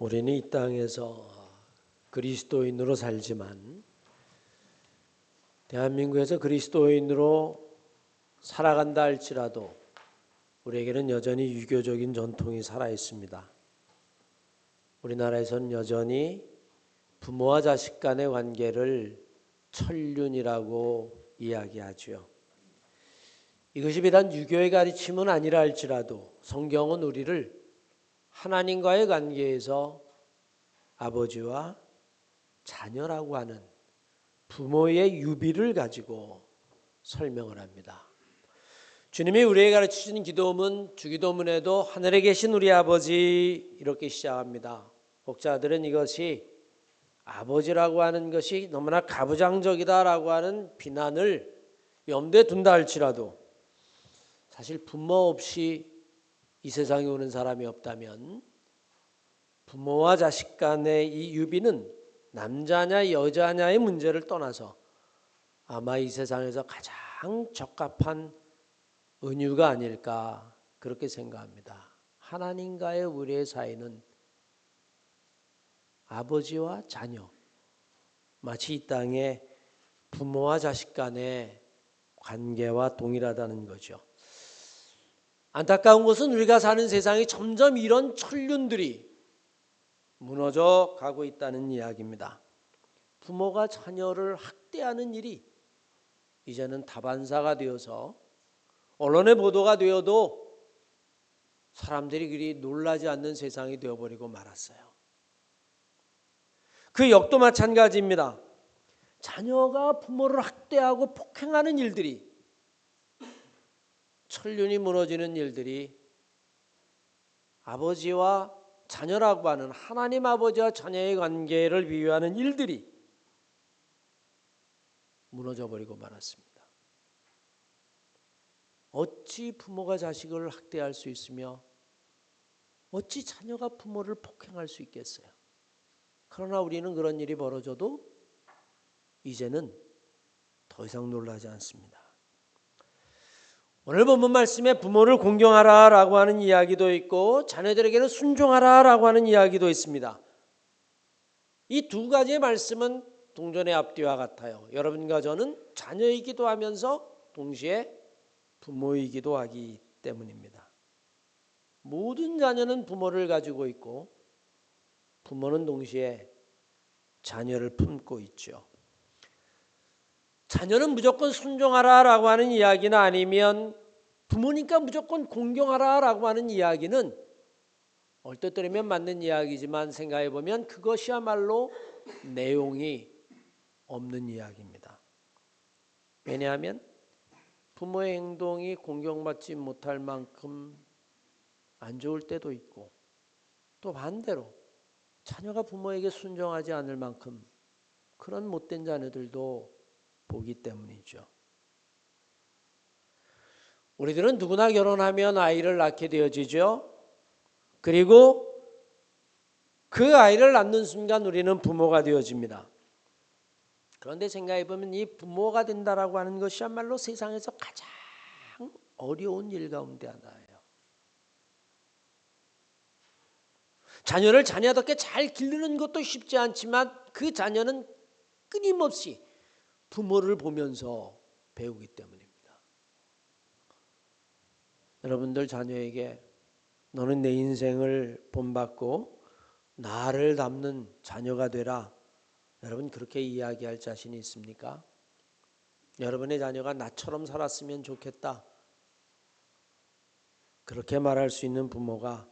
우리는 이 땅에서 그리스도인으로 살지만 대한민국에서 그리스도인으로 살아간다 할지라도 우리에게는 여전히 유교적인 전통이 살아 있습니다. 우리나라에서는 여전히 부모와 자식 간의 관계를 천륜이라고 이야기하죠. 이것이 비단 유교의 가르침은 아니라 할지라도 성경은 우리를 하나님과의 관계에서 아버지와 자녀라고 하는 부모의 유비를 가지고 설명을 합니다. 주님이 우리에게 가르치신 기도문, 주기도문에도 하늘에 계신 우리 아버지 이렇게 시작합니다. 목자들은 이것이 아버지라고 하는 것이 너무나 가부장적이다라고 하는 비난을 염두에 둔다 할지라도 사실 부모 없이 이 세상에 오는 사람이 없다면 부모와 자식 간의 이 유비는 남자냐 여자냐의 문제를 떠나서 아마 이 세상에서 가장 적합한 은유가 아닐까 그렇게 생각합니다. 하나님과의 우리의 사이는 아버지와 자녀, 마치 이 땅의 부모와 자식 간의 관계와 동일하다는 거죠. 안타까운 것은 우리가 사는 세상이 점점 이런 천륜들이 무너져 가고 있다는 이야기입니다. 부모가 자녀를 학대하는 일이 이제는 다반사가 되어서 언론의 보도가 되어도 사람들이 그리 놀라지 않는 세상이 되어버리고 말았어요. 그 역도 마찬가지입니다. 자녀가 부모를 학대하고 폭행하는 일들이 천륜이 무너지는 일들이 아버지와 자녀라고 하는 하나님 아버지와 자녀의 관계를 비유하는 일들이 무너져 버리고 말았습니다. 어찌 부모가 자식을 학대할 수 있으며 어찌 자녀가 부모를 폭행할 수 있겠어요? 그러나 우리는 그런 일이 벌어져도 이제는 더 이상 놀라지 않습니다. 오늘 본문 말씀에 부모를 공경하라라고 하는 이야기도 있고 자녀들에게는 순종하라라고 하는 이야기도 있습니다. 이 두 가지의 말씀은 동전의 앞뒤와 같아요. 여러분과 저는 자녀이기도 하면서 동시에 부모이기도 하기 때문입니다. 모든 자녀는 부모를 가지고 있고 부모는 동시에 자녀를 품고 있죠. 자녀는 무조건 순종하라라고 하는 이야기는 아니면 부모니까 무조건 공경하라라고 하는 이야기는 얼떨떨면 맞는 이야기지만 생각해 보면 그것이야말로 내용이 없는 이야기입니다. 왜냐하면 부모의 행동이 공경받지 못할 만큼 안 좋을 때도 있고 또 반대로 자녀가 부모에게 순종하지 않을 만큼 그런 못된 자녀들도 보기 때문이죠. 우리들은 누구나 결혼하면 아이를 낳게 되어지죠. 그리고 그 아이를 낳는 순간 우리는 부모가 되어집니다. 그런데 생각해 보면 이 부모가 된다라고 하는 것이야말로 세상에서 가장 어려운 일 가운데 하나예요. 자녀를 자녀답게 잘 기르는 것도 쉽지 않지만 그 자녀는 끊임없이 부모를 보면서 배우기 때문입니다. 여러분들 자녀에게 너는 내 인생을 본받고 나를 닮는 자녀가 되라. 여러분 그렇게 이야기할 자신이 있습니까? 여러분의 자녀가 나처럼 살았으면 좋겠다. 그렇게 말할 수 있는 부모가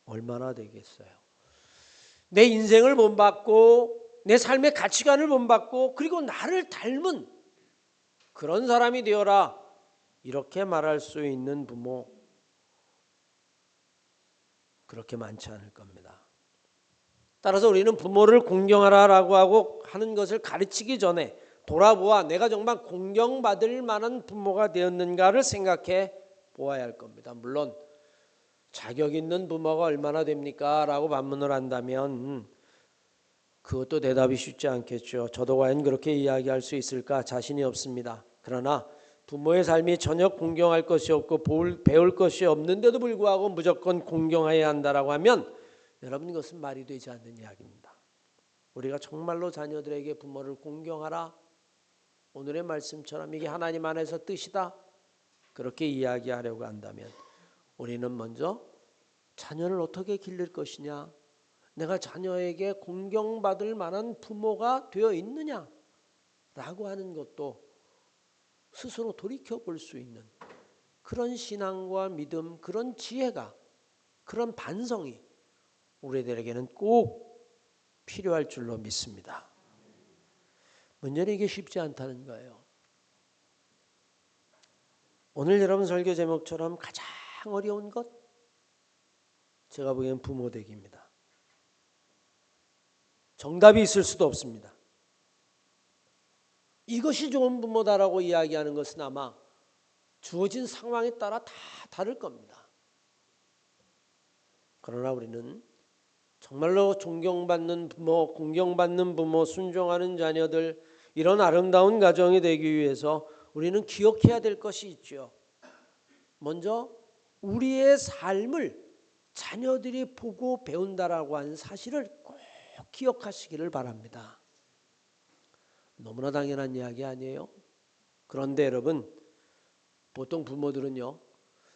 얼마나 되겠어요? 내 인생을 본받고 내 삶의 가치관을 본받고 그리고 나를 닮은 그런 사람이 되어라 이렇게 말할 수 있는 부모 그렇게 많지 않을 겁니다. 따라서 우리는 부모를 공경하라라고 하고 하는 것을 가르치기 전에 돌아보아 내가 정말 공경받을 만한 부모가 되었는가를 생각해 보아야 할 겁니다. 물론 자격 있는 부모가 얼마나 됩니까? 라고 반문을 한다면 그것도 대답이 쉽지 않겠죠. 저도 과연 그렇게 이야기할 수 있을까 자신이 없습니다. 그러나 부모의 삶이 전혀 공경할 것이 없고 배울 것이 없는데도 불구하고 무조건 공경해야 한다라고 하면 여러분, 이것은 말이 되지 않는 이야기입니다. 우리가 정말로 자녀들에게 부모를 공경하라, 오늘의 말씀처럼 이게 하나님 안에서 뜻이다, 그렇게 이야기하려고 한다면 우리는 먼저 자녀를 어떻게 기를 것이냐, 내가 자녀에게 공경받을 만한 부모가 되어 있느냐 라고 하는 것도 스스로 돌이켜볼 수 있는 그런 신앙과 믿음, 그런 지혜가, 그런 반성이 우리들에게는 꼭 필요할 줄로 믿습니다. 문제는 이게 쉽지 않다는 거예요. 오늘 여러분 설교 제목처럼 가장 어려운 것, 제가 보기엔 부모 되기입니다. 정답이 있을 수도 없습니다. 이것이 좋은 부모다라고 이야기하는 것은 아마 주어진 상황에 따라 다 다를 겁니다. 그러나 우리는 정말로 존경받는 부모, 공경받는 부모, 순종하는 자녀들, 이런 아름다운 가정이 되기 위해서 우리는 기억해야 될 것이 있죠. 먼저 우리의 삶을 자녀들이 보고 배운다라고 하는 사실을 꼭 기억하시기를 바랍니다. 너무나 당연한 이야기 아니에요? 그런데 여러분, 보통 부모들은요,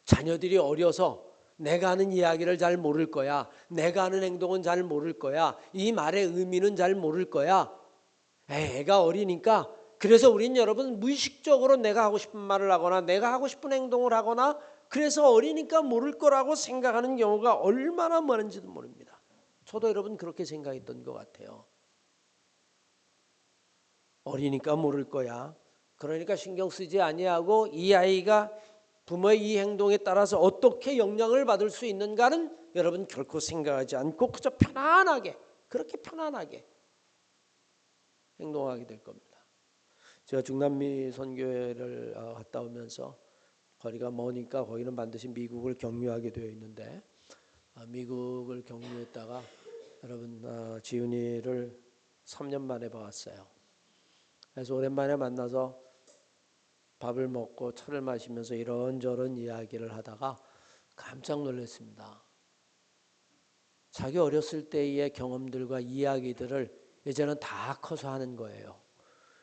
자녀들이 어려서 내가 하는 이야기를 잘 모를 거야, 내가 하는 행동은 잘 모를 거야, 이 말의 의미는 잘 모를 거야, 애가 어리니까, 그래서 우린 여러분 무의식적으로 내가 하고 싶은 말을 하거나 내가 하고 싶은 행동을 하거나, 그래서 어리니까 모를 거라고 생각하는 경우가 얼마나 많은지도 모릅니다. 저도 여러분 그렇게 생각했던 것 같아요. 어리니까 모를 거야, 그러니까 신경 쓰지 아니하고 이 아이가 부모의 이 행동에 따라서 어떻게 영향을 받을 수 있는가는 여러분 결코 생각하지 않고 그저 편안하게, 그렇게 편안하게 행동하게 될 겁니다. 제가 중남미 선교회를 갔다 오면서 거리가 머니까 거기는 반드시 미국을 경유하게 되어 있는데, 미국을 경유했다가 여러분 지훈이를 3년 만에 봤어요. 그래서 오랜만에 만나서 밥을 먹고 차를 마시면서 이런저런 이야기를 하다가 깜짝 놀랐습니다. 자기 어렸을 때의 경험들과 이야기들을 이제는 다 커서 하는 거예요.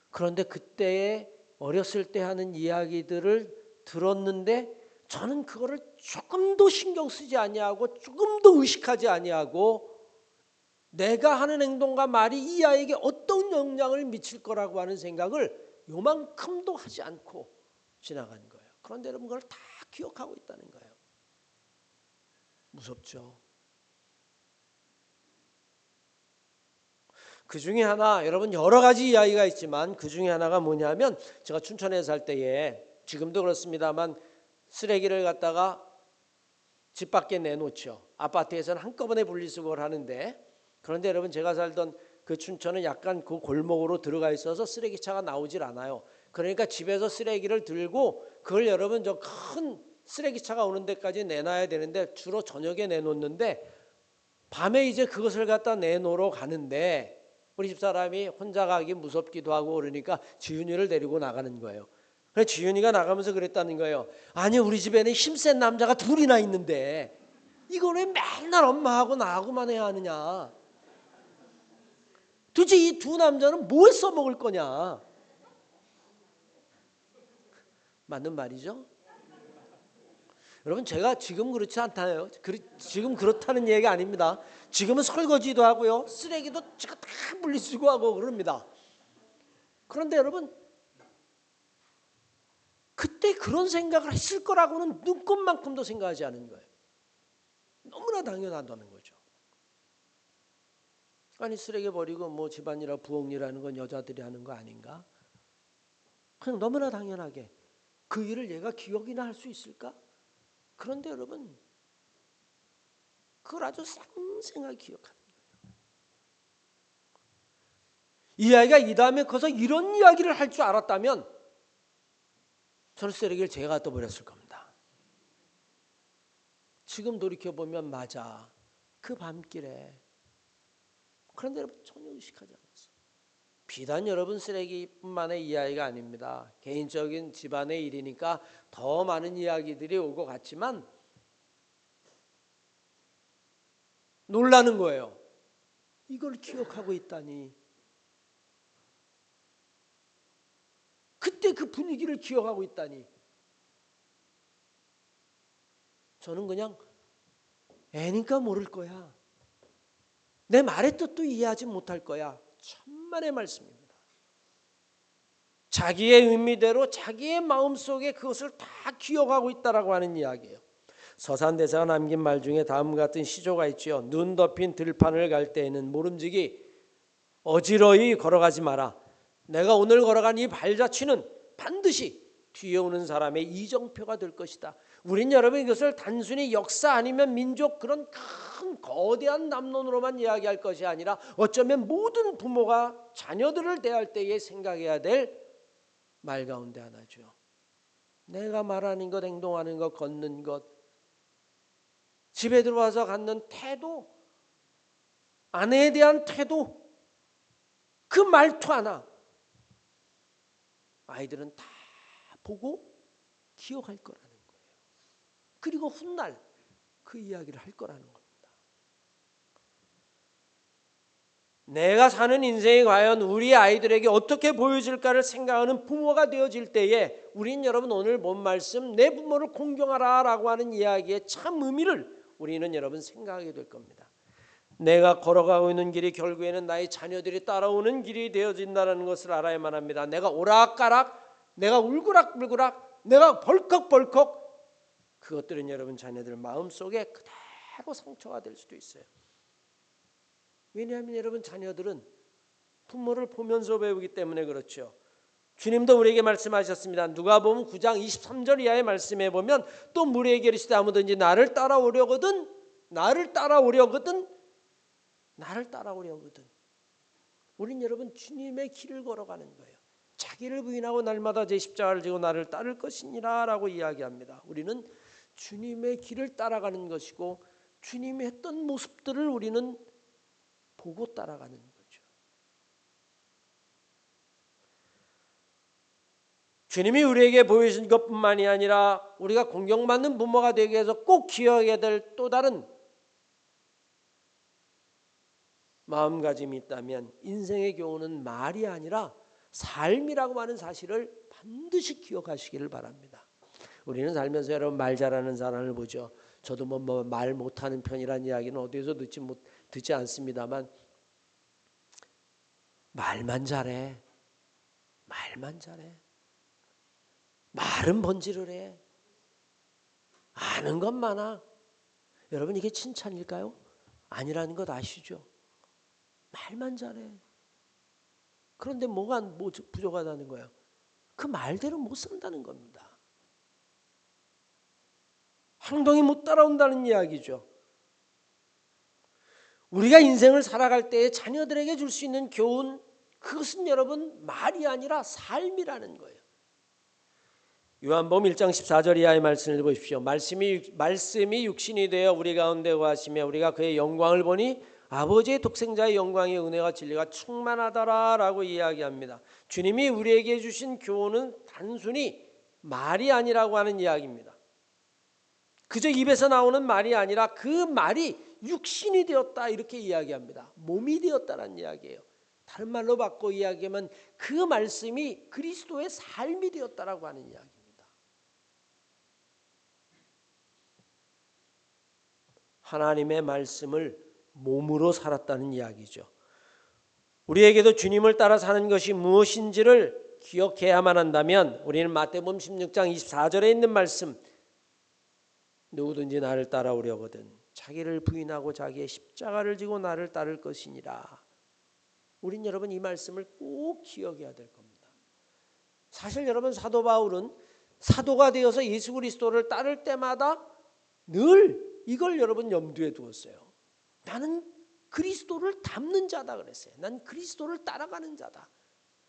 그런데 그때의 어렸을 때 하는 이야기들을 들었는데 저는 그거를 조금도 신경 쓰지 아니하고 조금도 의식하지 아니하고 내가 하는 행동과 말이 이 아이에게 어떤 영향을 미칠 거라고 하는 생각을 요만큼도 하지 않고 지나간 거예요. 그런데 여러분 그걸 다 기억하고 있다는 거예요. 무섭죠. 그 중에 하나, 여러분 여러 가지 이야기가 있지만 그 중에 하나가 뭐냐면, 제가 춘천에 살 때에, 지금도 그렇습니다만 쓰레기를 갖다가 집 밖에 내놓죠. 아파트에서는 한꺼번에 분리수거를 하는데, 그런데 여러분 제가 살던 그 춘천은 약간 그 골목으로 들어가 있어서 쓰레기차가 나오질 않아요. 그러니까 집에서 쓰레기를 들고 그걸 여러분 저 큰 쓰레기차가 오는 데까지 내놔야 되는데 주로 저녁에 내놓는데, 밤에 이제 그것을 갖다 내놓으러 가는데 우리 집사람이 혼자 가기 무섭기도 하고 그러니까 지윤이를 데리고 나가는 거예요. 그래서 지윤이가 나가면서 그랬다는 거예요. 아니, 우리 집에는 힘센 남자가 둘이나 있는데 이걸 왜 맨날 엄마하고 나하고만 해야 하느냐, 도대체 이 두 남자는 뭘 써먹을 거냐. 맞는 말이죠. 여러분 제가 지금 그렇지 않다요. 지금 그렇다는 얘기가 아닙니다. 지금은 설거지도 하고요, 쓰레기도 제가 다 분리수거하고 그럽니다. 그런데 여러분 그때 그런 생각을 했을 거라고는 눈꼽만큼도 생각하지 않은 거예요. 너무나 당연하다는 거죠. 아니, 쓰레기 버리고 뭐 집안일이라 부엌일하는 건 여자들이 하는 거 아닌가? 그냥 너무나 당연하게 그 일을 얘가 기억이나 할 수 있을까? 그런데 여러분 그걸 아주 생생하게 기억하는 거예요. 이 아이가 이 다음에 커서 이런 이야기를 할 줄 알았다면 저는 쓰레기를 제가 갖다 버렸을 겁니다. 지금 돌이켜보면 맞아, 그 밤길에. 그런데 여러분 전혀 의식하지 않았어요. 비단 여러분 쓰레기뿐만의 이야기가 아닙니다. 개인적인 집안의 일이니까 더 많은 이야기들이 오고 갔지만 놀라는 거예요. 이걸 기억하고 있다니. 그때 그 분위기를 기억하고 있다니. 저는 그냥 애니까 모를 거야. 내 말의 뜻도 이해하지 못할 거야. 천만의 말씀입니다. 자기의 의미대로 자기의 마음속에 그것을 다 기억하고 있다라고 하는 이야기예요. 서산대사가 남긴 말 중에 다음과 같은 시조가 있지요. 눈 덮인 들판을 갈 때에는 모름지기 어지러이 걸어가지 마라. 내가 오늘 걸어간 이 발자취는 반드시 뒤에 오는 사람의 이정표가 될 것이다. 우린 여러분 이것을 단순히 역사 아니면 민족 그런 큰 거대한 남론으로만 이야기할 것이 아니라 어쩌면 모든 부모가 자녀들을 대할 때에 생각해야 될 말 가운데 하나죠. 내가 말하는 것, 행동하는 것, 걷는 것, 집에 들어와서 갖는 태도, 아내에 대한 태도, 그 말투 하나 아이들은 다 보고 기억할 거라는 거예요. 그리고 훗날 그 이야기를 할 거라는 겁니다. 내가 사는 인생이 과연 우리 아이들에게 어떻게 보여질까를 생각하는 부모가 되어질 때에 우린 여러분 오늘 본 말씀 내 부모를 공경하라 라고 하는 이야기의 참 의미를 우리는 여러분 생각하게 될 겁니다. 내가 걸어가고 있는 길이 결국에는 나의 자녀들이 따라오는 길이 되어진다는 것을 알아야만 합니다. 내가 오락가락, 내가 울그락불그락, 내가 벌컥벌컥, 그것들은 여러분 자녀들 마음속에 그대로 상처가 될 수도 있어요. 왜냐하면 여러분 자녀들은 부모를 보면서 배우기 때문에 그렇죠. 주님도 우리에게 말씀하셨습니다. 누가복음 9장 23절 이하의 말씀에 보면 또 무리에게 이르시되 아무든지 나를 따라오려거든 우린 여러분 주님의 길을 걸어가는 거예요. 자기를 부인하고 날마다 제 십자가를 지고 나를 따를 것이니라 라고 이야기합니다. 우리는 주님의 길을 따라가는 것이고 주님이 했던 모습들을 우리는 보고 따라가는 거죠. 주님이 우리에게 보여주신 것뿐만이 아니라 우리가 공경받는 부모가 되기 위해서 꼭 기억해야 될 또 다른 마음가짐이 있다면 인생의 교훈은 말이 아니라 삶이라고 하는 사실을 반드시 기억하시기를 바랍니다. 우리는 살면서 여러분 말 잘하는 사람을 보죠. 저도 뭐 말 못하는 편이라는 이야기는 어디에서 듣지 않습니다만 말만 잘해. 말은 번지를 해. 아는 것 많아. 여러분 이게 칭찬일까요? 아니라는 것 아시죠? 말만 잘해. 그런데 뭐가 부족하다는 거예요? 그 말대로 못 산다는 겁니다. 행동이 못 따라온다는 이야기죠. 우리가 인생을 살아갈 때에 자녀들에게 줄 수 있는 교훈, 그것은 여러분 말이 아니라 삶이라는 거예요. 요한복음 1장 14절 이하의 말씀을 읽어보십시오. 말씀이 육신이 되어 우리 가운데 거하시며 우리가 그의 영광을 보니 아버지의 독생자의 영광의 은혜와 진리가 충만하더라라고 이야기합니다. 주님이 우리에게 주신 교훈은 단순히 말이 아니라고 하는 이야기입니다. 그저 입에서 나오는 말이 아니라 그 말이 육신이 되었다 이렇게 이야기합니다. 몸이 되었다는 이야기예요. 다른 말로 바꿔 이야기하면 그 말씀이 그리스도의 삶이 되었다라고 하는 이야기입니다. 하나님의 말씀을 몸으로 살았다는 이야기죠. 우리에게도 주님을 따라 사는 것이 무엇인지를 기억해야만 한다면 우리는 마태복음 16장 24절에 있는 말씀, 누구든지 나를 따라오려거든 자기를 부인하고 자기의 십자가를 지고 나를 따를 것이니라. 우린 여러분 이 말씀을 꼭 기억해야 될 겁니다. 사실 여러분 사도 바울은 사도가 되어서 예수 그리스도를 따를 때마다 늘 이걸 여러분 염두에 두었어요. 나는 그리스도를 닮는 자다 그랬어요. 난 그리스도를 따라가는 자다.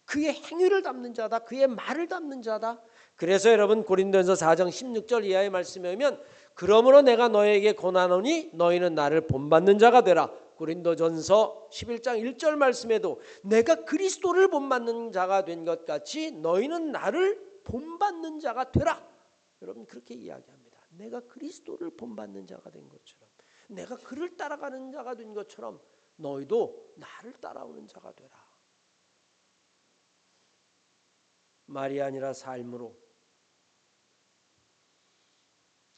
그의 행위를 닮는 자다. 그의 말을 닮는 자다. 그래서 여러분 고린도전서 4장 16절 이하의 말씀에 오면 그러므로 내가 너에게 권하노니 너희는 나를 본받는 자가 되라. 고린도전서 11장 1절 말씀에도 내가 그리스도를 본받는 자가 된 것 같이 너희는 나를 본받는 자가 되라. 여러분 그렇게 이야기합니다. 내가 그리스도를 본받는 자가 된 것처럼. 내가 그를 따라가는 자가 된 것처럼 너희도 나를 따라오는 자가 되라. 말이 아니라 삶으로.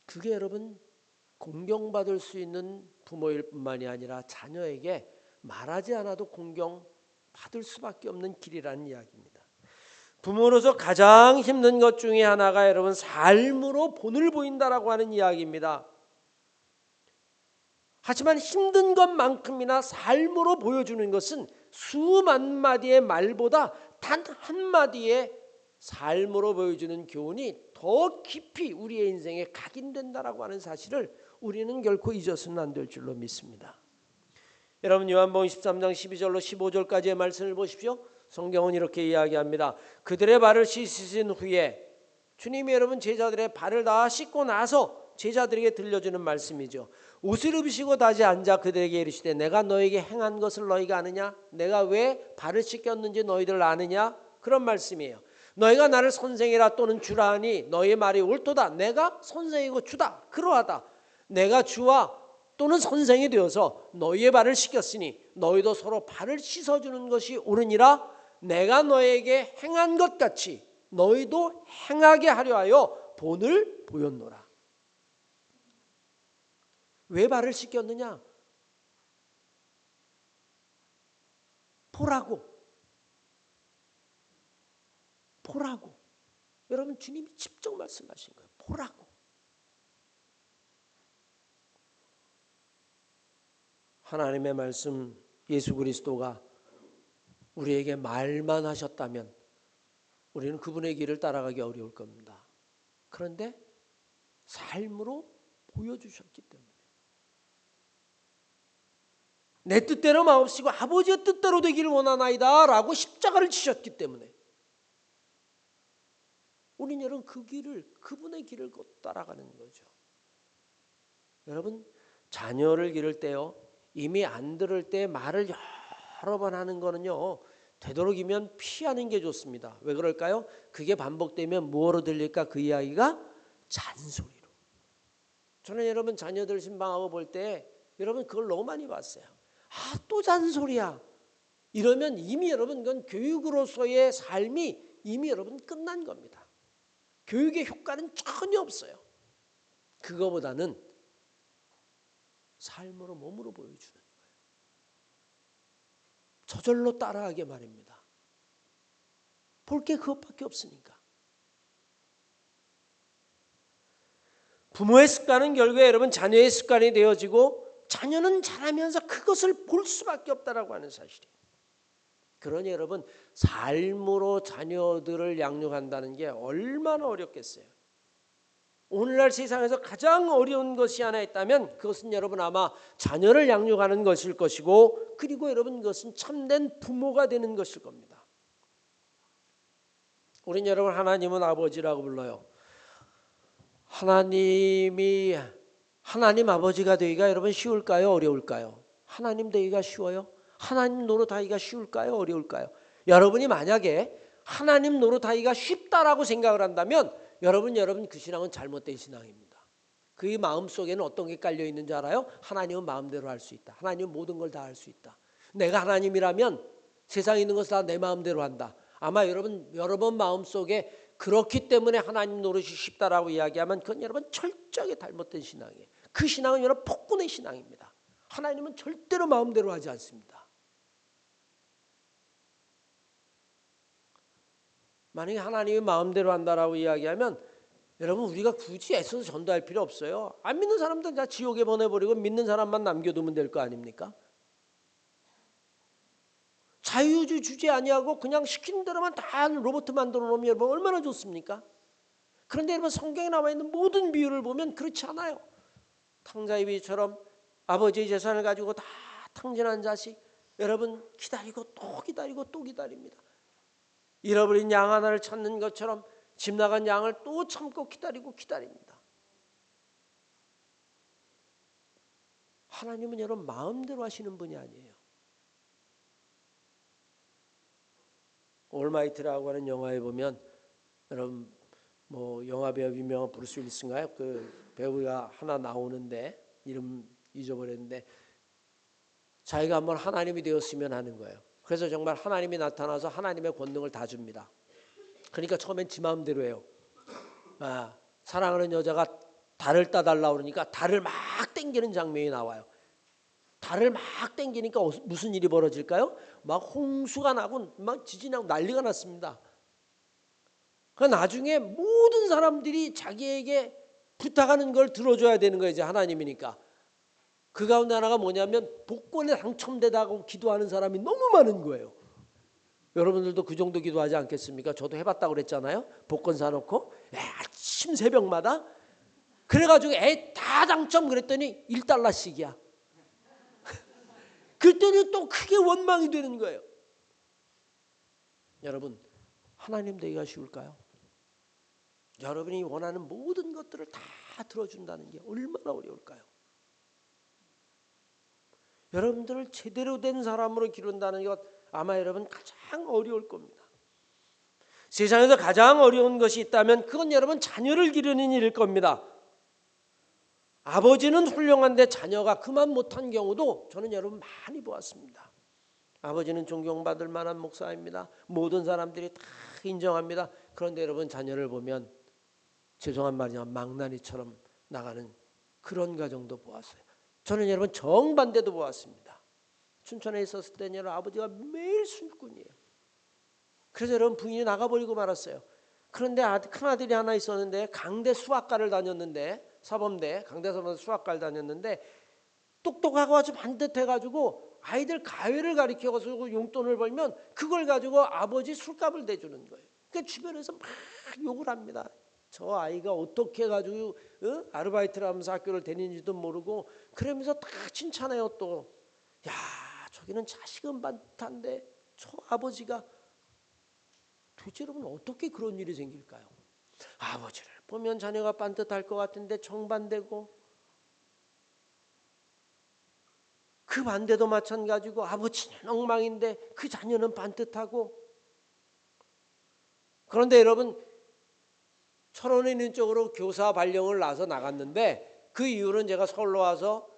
그게 여러분 공경받을 수 있는 부모일 뿐만이 아니라 자녀에게 말하지 않아도 공경받을 수밖에 없는 길이라는 이야기입니다. 부모로서 가장 힘든 것 중에 하나가 여러분 삶으로 본을 보인다라고 하는 이야기입니다. 하지만 힘든 것만큼이나 삶으로 보여주는 것은 수만 마디의 말보다 단 한마디의 삶으로 보여주는 교훈이 더 깊이 우리의 인생에 각인된다라고 하는 사실을 우리는 결코 잊어서는 안 될 줄로 믿습니다. 여러분 요한복음 13장 12절로 15절까지의 말씀을 보십시오. 성경은 이렇게 이야기합니다. 그들의 발을 씻으신 후에 주님이 여러분 제자들의 발을 다 씻고 나서 제자들에게 들려주는 말씀이죠. 옷을 입으시고 다시 앉아 그들에게 이르시되 내가 너에게 행한 것을 너희가 아느냐? 내가 왜 발을 씻겼는지 너희들 아느냐? 그런 말씀이에요. 너희가 나를 선생이라 또는 주라 하니 너희 말이 옳도다. 내가 선생이고 주다. 그러하다. 내가 주와 또는 선생이 되어서 너희의 발을 씻겼으니 너희도 서로 발을 씻어주는 것이 옳으니라. 내가 너에게 행한 것 같이 너희도 행하게 하려 하여 본을 보였노라. 왜 발을 씻겼느냐? 보라고. 보라고. 여러분 주님이 직접 말씀하신 거예요. 보라고. 하나님의 말씀 예수 그리스도가 우리에게 말만 하셨다면 우리는 그분의 길을 따라가기 어려울 겁니다. 그런데 삶으로 보여주셨기 때문에 내 뜻대로 마옵시고 아버지의 뜻대로 되기를 원하나이다 라고 십자가를 지셨기 때문에 우리는 여러분 그 길을 그분의 길을 따라가는 거죠. 여러분 자녀를 기를 때요 이미 안 들을 때 말을 여러 번 하는 거는요 되도록이면 피하는 게 좋습니다. 왜 그럴까요? 그게 반복되면 뭐로 들릴까? 그 이야기가 잔소리로. 저는 여러분 자녀들 신방하고 볼 때 여러분 그걸 너무 많이 봤어요. 아, 또 잔소리야. 이러면 이미 여러분 그건 교육으로서의 삶이 이미 여러분 끝난 겁니다. 교육의 효과는 전혀 없어요. 그거보다는 삶으로 몸으로 보여주는 거예요. 저절로 따라하게 말입니다. 볼 게 그것밖에 없으니까. 부모의 습관은 결국에 여러분 자녀의 습관이 되어지고 자녀는 자라면서 그것을 볼 수밖에 없다라고 하는 사실이에요. 그러니 여러분 삶으로 자녀들을 양육한다는 게 얼마나 어렵겠어요. 오늘날 세상에서 가장 어려운 것이 하나 있다면 그것은 여러분 아마 자녀를 양육하는 것일 것이고 그리고 여러분 그것은 참된 부모가 되는 것일 겁니다. 우린 여러분 하나님은 아버지라고 불러요. 하나님 아버지가 되기가 여러분 쉬울까요? 어려울까요? 하나님 되기가 쉬워요? 하나님 노릇하기가 쉬울까요? 어려울까요? 여러분이 만약에 하나님 노릇하기가 쉽다라고 생각을 한다면 여러분 그 신앙은 잘못된 신앙입니다. 그 마음속에는 어떤 게 깔려 있는지 알아요? 하나님은 마음대로 할 수 있다. 하나님은 모든 걸 다 할 수 있다. 내가 하나님이라면 세상에 있는 것을 다 내 마음대로 한다. 아마 여러분 마음속에 그렇기 때문에 하나님 노릇이 쉽다라고 이야기하면 그건 여러분 철저하게 잘못된 신앙이에요. 그 신앙은 여러분 폭군의 신앙입니다. 하나님은 절대로 마음대로 하지 않습니다. 만약에 하나님이 마음대로 한다라고 이야기하면 여러분 우리가 굳이 애써서 전도할 필요 없어요. 안 믿는 사람들 다 지옥에 보내버리고 믿는 사람만 남겨두면 될 거 아닙니까? 자유주의 주제 아니하고 그냥 시키는 대로만 다 로봇 만들어 놓으면 여러분 얼마나 좋습니까? 그런데 여러분 성경에 나와 있는 모든 비유를 보면 그렇지 않아요. 탕자의 비유처럼 아버지의 재산을 가지고 다 탕진한 자식 여러분 기다리고 또 기다리고 또 기다립니다. 잃어버린 양 하나를 찾는 것처럼 집 나간 양을 또 참고 기다리고 기다립니다. 하나님은 여러분 마음대로 하시는 분이 아니에요. 올마이트라고 하는 영화에 보면 여러분 뭐 영화 배우 유명한 브루스 윌리스인가요? 그 배우가 하나 나오는데 이름 잊어버렸는데 자기가 한번 하나님이 되었으면 하는 거예요. 그래서 정말 하나님이 나타나서 하나님의 권능을 다 줍니다. 그러니까 처음엔 지 마음대로 해요. 사랑하는 여자가 달을 따달라 그러니까 달을 막 땡기는 장면이 나와요. 달을 막 땡기니까 무슨 일이 벌어질까요? 막 홍수가 나고 막 지진이 나고 난리가 났습니다. 그러니까 나중에 모든 사람들이 자기에게 부탁하는 걸 들어줘야 되는 거예요. 이제 하나님이니까. 그 가운데 하나가 뭐냐면 복권에 당첨되다고 기도하는 사람이 너무 많은 거예요. 여러분들도 그 정도 기도하지 않겠습니까? 저도 해봤다고 그랬잖아요. 복권 사놓고 아침 새벽마다 그래가지고 다 당첨 그랬더니 1달러씩이야. 그랬더니 또 크게 원망이 되는 거예요. 여러분, 하나님 되기가 쉬울까요? 여러분이 원하는 모든 것들을 다 들어준다는 게 얼마나 어려울까요? 여러분들을 제대로 된 사람으로 기른다는 것 아마 여러분 가장 어려울 겁니다. 세상에서 가장 어려운 것이 있다면 그건 여러분 자녀를 기르는 일일 겁니다. 아버지는 훌륭한데 자녀가 그만 못한 경우도 저는 여러분 많이 보았습니다. 아버지는 존경받을 만한 목사입니다. 모든 사람들이 다 인정합니다. 그런데 여러분 자녀를 보면 죄송한 말이지만 망나니처럼 나가는 그런 가정도 보았어요. 저는 여러분 정반대도 보았습니다. 춘천에 있었을 때는 여러분 아버지가 매일 술꾼이에요. 그래서 여러분 부인이 나가버리고 말았어요. 그런데 큰아들이 하나 있었는데 강대 수학과를 다녔는데 사범대 강대사범대 수학과를 다녔는데 똑똑하고 아주 반듯해가지고 아이들 가회를 가르쳐가지고 용돈을 벌면 그걸 가지고 아버지 술값을 대주는 거예요. 그러니까 주변에서 막 욕을 합니다. 저 아이가 어떻게 해가지고 아르바이트를 하면서 학교를 다니는지도 모르고 그러면서 다 칭찬해요. 또 야 저기는 자식은 반듯한데 저 아버지가 도대체 여러분 어떻게 그런 일이 생길까요? 아버지를 보면 자녀가 반듯할 것 같은데 정반대고 그 반대도 마찬가지고 아버지는 엉망인데 그 자녀는 반듯하고 그런데 여러분 철원에 있는 쪽으로 교사 발령을 나서 나갔는데 그 이후로는 제가 서울로 와서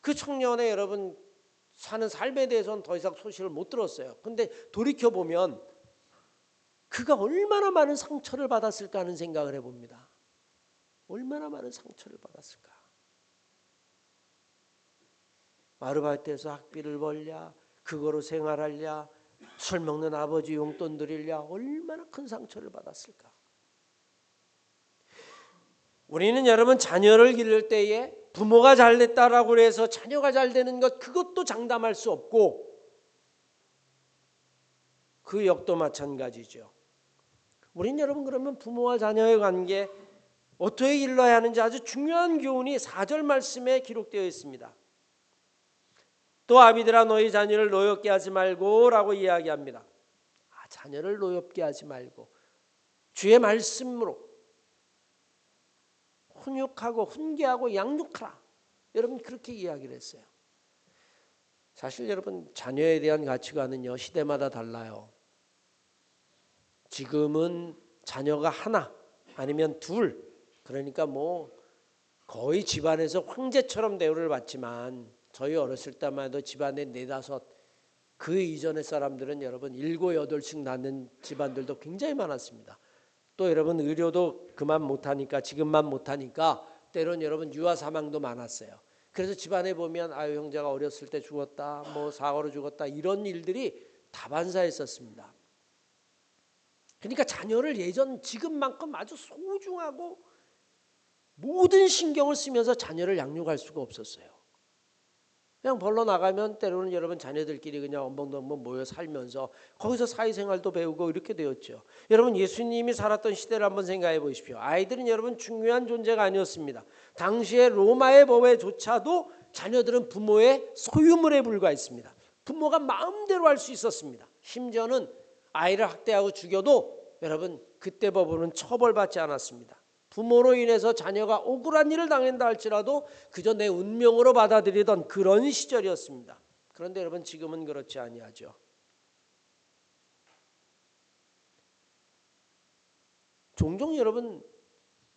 그 청년의 여러분 사는 삶에 대해서는 더 이상 소식을 못 들었어요. 근데 돌이켜보면 그가 얼마나 많은 상처를 받았을까 하는 생각을 해봅니다. 얼마나 많은 상처를 받았을까. 아르바이트에서 학비를 벌랴 그거로 생활하랴 술 먹는 아버지 용돈 드리랴 얼마나 큰 상처를 받았을까. 우리는 여러분 자녀를 기를 때에 부모가 잘됐다라고 해서 자녀가 잘 되는 것 그것도 장담할 수 없고 그 역도 마찬가지죠. 우린 여러분 그러면 부모와 자녀의 관계 어떻게 일러야 하는지 아주 중요한 교훈이 4절 말씀에 기록되어 있습니다. 또 아비들아 너희 자녀를 노엽게 하지 말고 라고 이야기합니다. 자녀를 노엽게 하지 말고 주의 말씀으로 훈육하고 훈계하고 양육하라. 여러분 그렇게 이야기를 했어요. 사실 여러분 자녀에 대한 가치관은요 시대마다 달라요. 지금은 자녀가 하나 아니면 둘 그러니까 뭐 거의 집안에서 황제처럼 대우를 받지만 저희 어렸을 때만 해도 집안에 4, 5 그 이전의 사람들은 여러분 7, 8씩 낳는 집안들도 굉장히 많았습니다. 또 여러분 의료도 그만 못하니까 지금만 못하니까 때론 여러분 유아 사망도 많았어요. 그래서 집안에 보면 아유 형제가 어렸을 때 죽었다 뭐 사고로 죽었다 이런 일들이 다반사했었습니다. 그러니까 자녀를 예전 지금만큼 아주 소중하고 모든 신경을 쓰면서 자녀를 양육할 수가 없었어요. 그냥 벌러 나가면 때로는 여러분 자녀들끼리 그냥 엄벙덤벙 모여 살면서 거기서 사회생활도 배우고 이렇게 되었죠. 여러분 예수님이 살았던 시대를 한번 생각해 보십시오. 아이들은 여러분 중요한 존재가 아니었습니다. 당시에 로마의 법에조차도 자녀들은 부모의 소유물에 불과했습니다. 부모가 마음대로 할 수 있었습니다. 심지어는 아이를 학대하고 죽여도 여러분 그때 법으로는 처벌받지 않았습니다. 부모로 인해서 자녀가 억울한 일을 당한다 할지라도 그저 내 운명으로 받아들이던 그런 시절이었습니다. 그런데 여러분 지금은 그렇지 아니하죠. 종종 여러분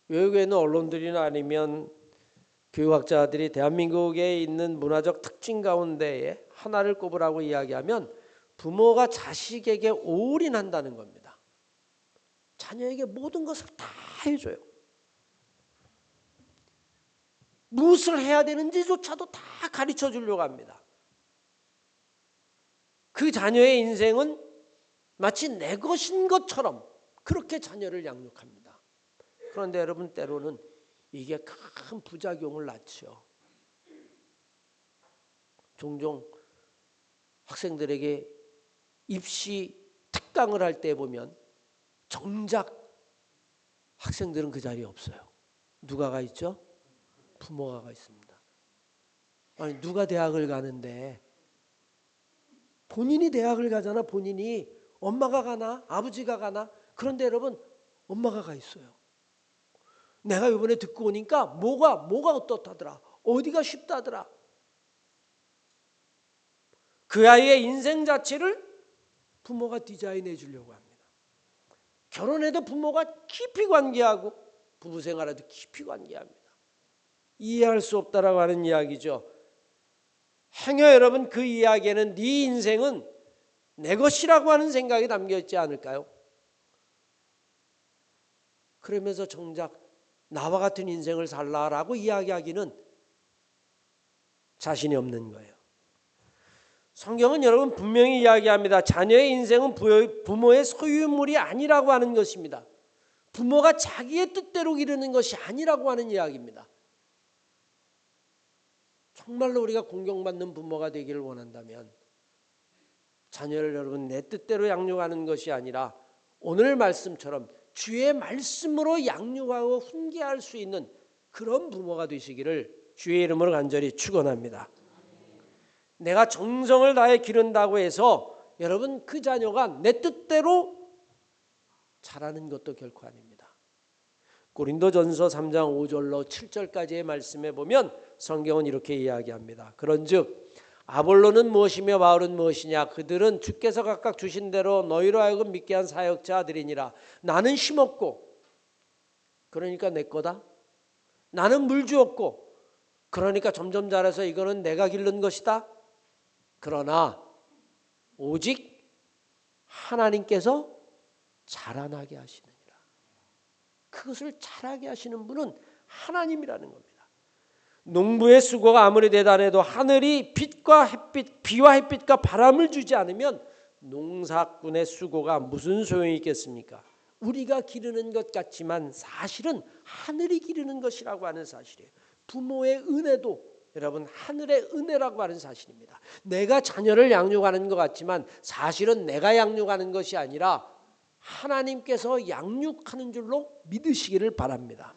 외국에 있는 언론들이나 아니면 교육학자들이 대한민국에 있는 문화적 특징 가운데에 하나를 꼽으라고 이야기하면 부모가 자식에게 올인한다는 겁니다. 자녀에게 모든 것을 다 해줘요. 무엇을 해야 되는지조차도 다 가르쳐 주려고 합니다. 그 자녀의 인생은 마치 내 것인 것처럼 그렇게 자녀를 양육합니다. 그런데 여러분, 때로는 이게 큰 부작용을 낳죠. 종종 학생들에게 입시 특강을 할 때 보면 정작 학생들은 그 자리에 없어요. 누가 가 있죠? 부모가 가 있습니다. 아니, 누가 대학을 가는데 본인이 대학을 가잖아. 본인이. 엄마가 가나 아버지가 가나. 그런데 여러분, 엄마가 가 있어요. 내가 이번에 듣고 오니까 뭐가 어떻다더라, 어디가 쉽다더라. 그 아이의 인생 자체를 부모가 디자인해 주려고 합니다. 결혼해도 부모가 깊이 관계하고 부부 생활에도 깊이 관계합니다. 이해할 수 없다라고 하는 이야기죠. 행여 여러분, 그 이야기에는 네 인생은 내 것이라고 하는 생각이 담겨 있지 않을까요? 그러면서 정작 나와 같은 인생을 살라라고 이야기하기는 자신이 없는 거예요. 성경은 여러분 분명히 이야기합니다. 자녀의 인생은 부모의 소유물이 아니라고 하는 것입니다. 부모가 자기의 뜻대로 기르는 것이 아니라고 하는 이야기입니다. 정말로 우리가 공경받는 부모가 되기를 원한다면 자녀를 여러분 내 뜻대로 양육하는 것이 아니라 오늘 말씀처럼 주의 말씀으로 양육하고 훈계할 수 있는 그런 부모가 되시기를 주의 이름으로 간절히 축원합니다. 내가 정성을 다해 기른다고 해서 여러분 그 자녀가 내 뜻대로 자라는 것도 결코 아닙니다. 고린도전서 3장 5절로 7절까지의 말씀에 보면 성경은 이렇게 이야기합니다. 그런즉 아볼로는 무엇이며 바울은 무엇이냐? 그들은 주께서 각각 주신 대로 너희로 하여금 믿게 한 사역자들이니라. 나는 심었고 그러니까 내 거다. 나는 물 주었고 그러니까 점점 자라서 이거는 내가 기른 것이다. 그러나 오직 하나님께서 자라나게 하시느니라. 그것을 자라게 하시는 분은 하나님이라는 겁니다. 농부의 수고가 아무리 대단해도 하늘이 빛과 햇빛, 비와 햇빛과 바람을 주지 않으면 농사꾼의 수고가 무슨 소용이 있겠습니까? 우리가 기르는 것 같지만 사실은 하늘이 기르는 것이라고 하는 사실이에요. 부모의 은혜도 여러분 하늘의 은혜라고 하는 사실입니다. 내가 자녀를 양육하는 것 같지만 사실은 내가 양육하는 것이 아니라 하나님께서 양육하는 줄로 믿으시기를 바랍니다.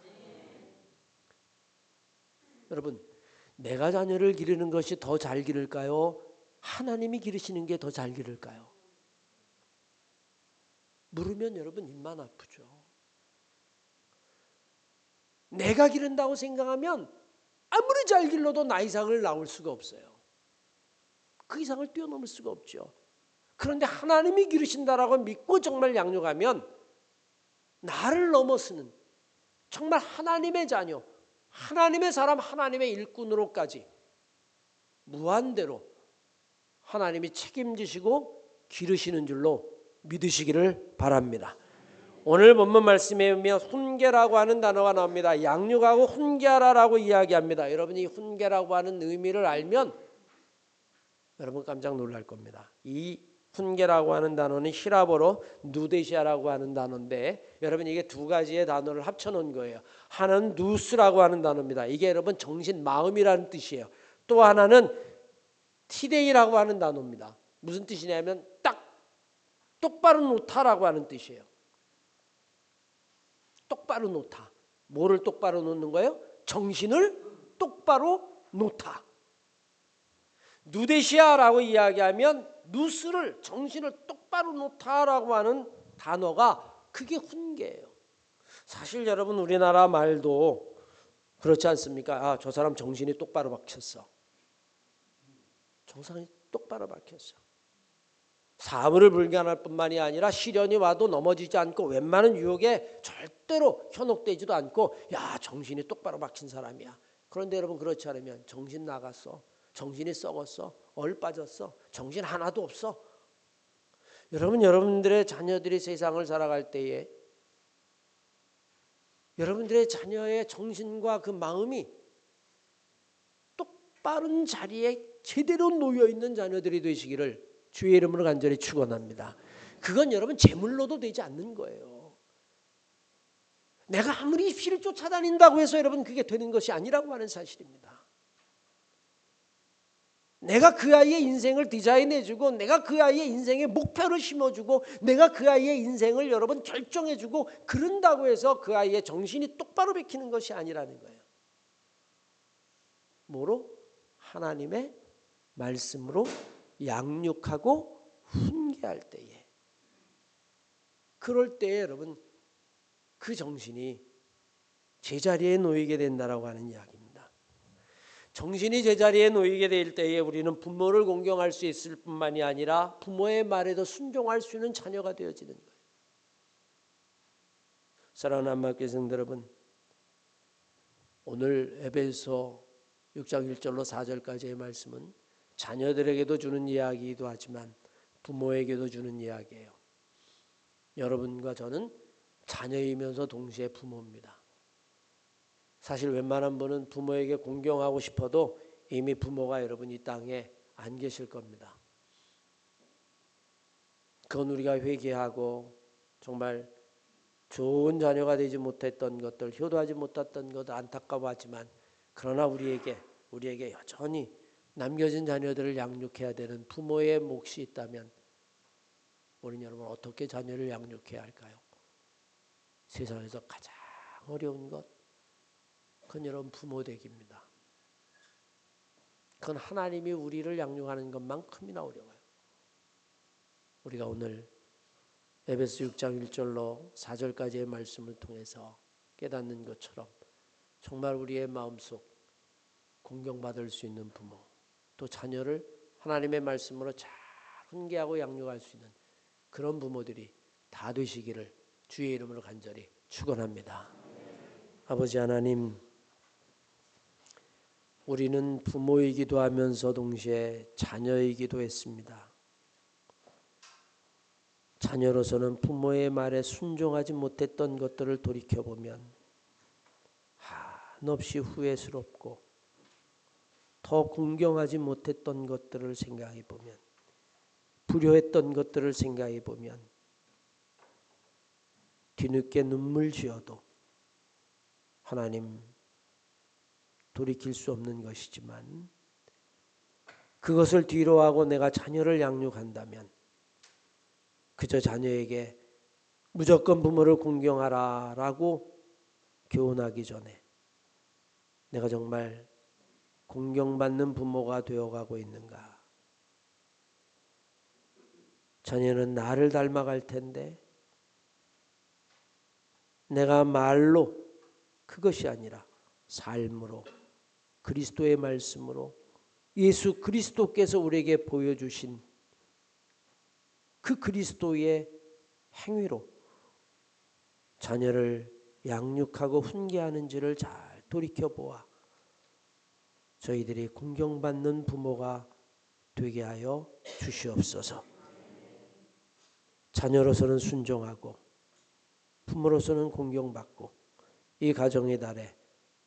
여러분, 내가 자녀를 기르는 것이 더 잘 기를까요? 하나님이 기르시는 게 더 잘 기를까요? 물으면 여러분 입만 아프죠. 내가 기른다고 생각하면 아무리 잘 길러도 나 이상을 낳을 수가 없어요. 그 이상을 뛰어넘을 수가 없죠. 그런데 하나님이 기르신다라고 믿고 정말 양육하면 나를 넘어서는 정말 하나님의 자녀, 하나님의 사람, 하나님의 일꾼으로까지 무한대로 하나님이 책임지시고 기르시는 줄로 믿으시기를 바랍니다. 오늘 본문 말씀에 보면 훈계라고 하는 단어가 나옵니다. 양육하고 훈계하라라고 이야기합니다. 여러분이 훈계라고 하는 의미를 알면 여러분 깜짝 놀랄 겁니다. 이 훈계라고 하는 단어는 히라보로 누데시아라고 하는 단어인데 여러분 이게 두 가지의 단어를 합쳐놓은 거예요. 하나는 누스라고 하는 단어입니다. 이게 여러분 정신, 마음이라는 뜻이에요. 또 하나는 티데이라고 하는 단어입니다. 무슨 뜻이냐면 딱 똑바로 놓다라고 하는 뜻이에요. 똑바로 놓다. 뭐를 똑바로 놓는 거예요? 정신을 똑바로 놓다. 누데시아라고 이야기하면 누스를, 정신을 똑바로 놓다라고 하는 단어가 그게 훈계예요. 사실 여러분 우리나라 말도 그렇지 않습니까? 아, 저 사람 정신이 똑바로 박혔어. 정상이 똑바로 박혔어. 사물을 불견할 뿐만이 아니라 시련이 와도 넘어지지 않고 웬만한 유혹에 절대로 현혹되지도 않고 야, 정신이 똑바로 박힌 사람이야. 그런데 여러분 그렇지 않으면 정신 나갔어, 정신이 썩었어, 얼빠졌어, 정신 하나도 없어. 여러분, 여러분들의 자녀들이 세상을 살아갈 때에 여러분들의 자녀의 정신과 그 마음이 똑바른 자리에 제대로 놓여있는 자녀들이 되시기를 주의 이름으로 간절히 축원합니다. 그건 여러분 재물로도 되지 않는 거예요. 내가 아무리 입시를 쫓아다닌다고 해서 여러분 그게 되는 것이 아니라고 하는 사실입니다. 내가 그 아이의 인생을 디자인해주고 내가 그 아이의 인생의 목표를 심어주고 내가 그 아이의 인생을 여러분 결정해주고 그런다고 해서 그 아이의 정신이 똑바로 베끼는 것이 아니라는 거예요. 뭐로? 하나님의 말씀으로 양육하고 훈계할 때에, 그럴 때에 여러분 그 정신이 제자리에 놓이게 된다라고 하는 이야기입니다. 정신이 제자리에 놓이게 될 때에 우리는 부모를 공경할 수 있을 뿐만이 아니라 부모의 말에도 순종할 수 있는 자녀가 되어지는 거예요. 사랑하는 한마교회 성도 여러분, 오늘 에베소 6장 1절로 4절까지의 말씀은 자녀들에게도 주는 이야기이기도 하지만 부모에게도 주는 이야기예요. 여러분과 저는 자녀이면서 동시에 부모입니다. 사실 웬만한 분은 부모에게 공경하고 싶어도 이미 부모가 여러분 이 땅에 안 계실 겁니다. 그건 우리가 회개하고 정말 좋은 자녀가 되지 못했던 것들, 효도하지 못했던 것들 안타까워하지만 그러나 우리에게 여전히 남겨진 자녀들을 양육해야 되는 부모의 몫이 있다면 우리는 여러분 어떻게 자녀를 양육해야 할까요? 세상에서 가장 어려운 것, 그건 여러분 부모 되기입니다. 그건 하나님이 우리를 양육하는 것만큼이나 어려워요. 우리가 오늘 에베소 6장 1절로 4절까지의 말씀을 통해서 깨닫는 것처럼 정말 우리의 마음속 공경받을 수 있는 부모, 또 자녀를 하나님의 말씀으로 잘 훈계하고 양육할 수 있는 그런 부모들이 다 되시기를 주의 이름으로 간절히 축원합니다. 아버지 하나님, 우리는 부모이기도 하면서 동시에 자녀이기도 했습니다. 자녀로서는 부모의 말에 순종하지 못했던 것들을 돌이켜보면 한없이 후회스럽고 더 공경하지 못했던 것들을 생각해보면, 불효했던 것들을 생각해보면 뒤늦게 눈물 지어도 하나님 돌이킬 수 없는 것이지만 그것을 뒤로하고 내가 자녀를 양육한다면 그저 자녀에게 무조건 부모를 공경하라 라고 교훈하기 전에 내가 정말 공경받는 부모가 되어가고 있는가? 자녀는 나를 닮아갈 텐데 내가 말로 그것이 아니라 삶으로, 그리스도의 말씀으로, 예수 그리스도께서 우리에게 보여주신 그 그리스도의 행위로 자녀를 양육하고 훈계하는지를 잘 돌이켜보아 저희들이 공경받는 부모가 되게 하여 주시옵소서. 자녀로서는 순종하고 부모로서는 공경받고 이 가정의 달에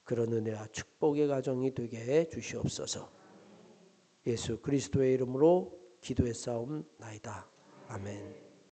그런 은혜와 축복의 가정이 되게 해 주시옵소서. 예수 그리스도의 이름으로 기도했사옵나이다. 아멘.